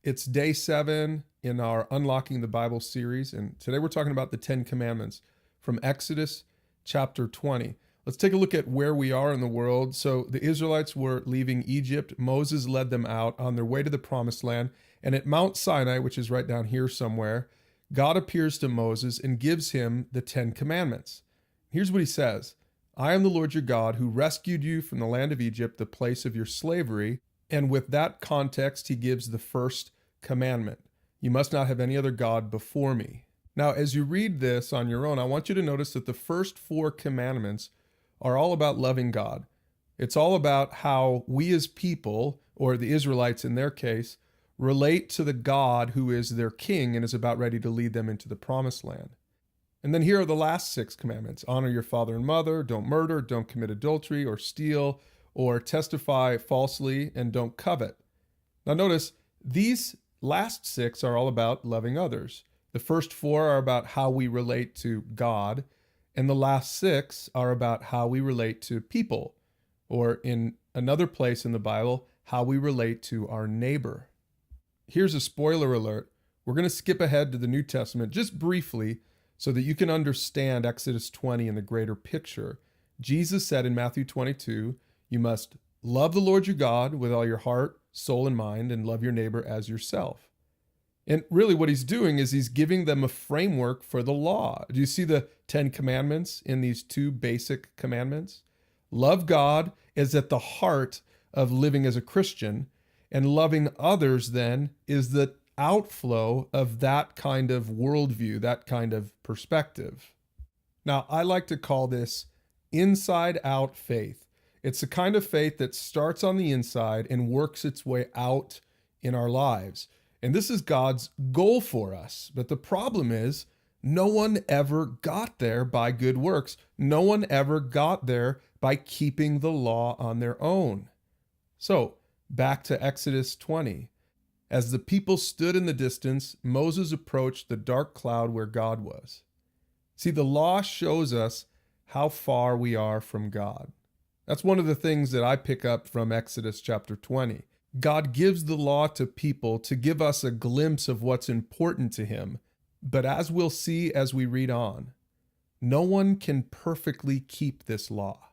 It's day 7 in our Unlocking the Bible series, and today we're talking about the 10 Commandments from Exodus chapter 20. Let's take a look at where we are in the world. So the Israelites were leaving Egypt. Moses led them out on their way to the Promised Land, and at Mount Sinai, which is right down here somewhere, God appears to Moses and gives him the 10 Commandments. Here's what he says: I am the Lord your God who rescued you from the land of Egypt, the place of your slavery. And with that context, he gives the first commandment: you must not have any other God before me. Now, as you read this on your own, I want you to notice that the first 4 commandments are all about loving God. It's all about how we as people, or the Israelites in their case, relate to the God who is their king and is about ready to lead them into the Promised Land. And then here are the last 6 commandments: honor your father and mother, don't murder, don't commit adultery or steal, or testify falsely, and don't covet. Now notice, these last 6 are all about loving others. The first 4 are about how we relate to God, and the last 6 are about how we relate to people, or in another place in the Bible, how we relate to our neighbor. Here's a spoiler alert. We're going to skip ahead to the New Testament just briefly so that you can understand Exodus 20 in the greater picture. Jesus said in Matthew 22, you must love the Lord your God with all your heart, soul, and mind, and love your neighbor as yourself. And really what he's doing is he's giving them a framework for the law. Do you see the 10 commandments in these 2 basic commandments? Love God is at the heart of living as a Christian, and loving others then is the outflow of that kind of worldview, that kind of perspective. Now, I like to call this inside-out faith. It's the kind of faith that starts on the inside and works its way out in our lives. And this is God's goal for us. But the problem is, no one ever got there by good works. No one ever got there by keeping the law on their own. So, back to Exodus 20. As the people stood in the distance, Moses approached the dark cloud where God was. See, the law shows us how far we are from God. That's one of the things that I pick up from Exodus chapter 20. God gives the law to people to give us a glimpse of what's important to him. But as we'll see as we read on, no one can perfectly keep this law.